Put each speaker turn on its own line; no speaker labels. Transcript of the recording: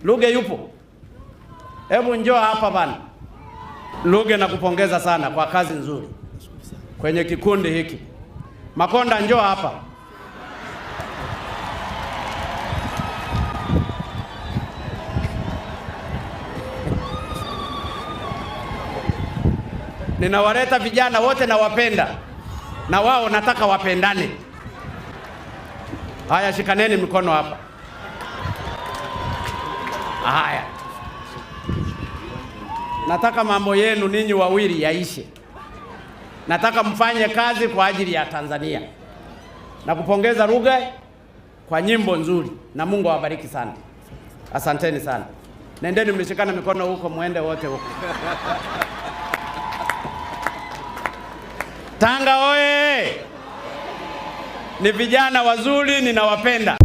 Luge yupo? Hebu njoo hapa bana. Luge, nakupongeza sana kwa kazi nzuri kwenye kikundi hiki. Makonda, njoo hapa. Ninawaleta vijana wote na wapenda, na wao nataka wapendane. Haya, shikaneni mikono hapa. Haya, nataka mambo yenu ninyi wawili yaishe. Nataka mfanye kazi kwa ajili ya Tanzania. Nakupongeza Ruge kwa nyimbo nzuri, na Mungu awabariki sana. Asanteni sana. Nendeni mlishikana mikono huko, muende wote huko. Tanga oye! Ni vijana wazuri, ninawapenda.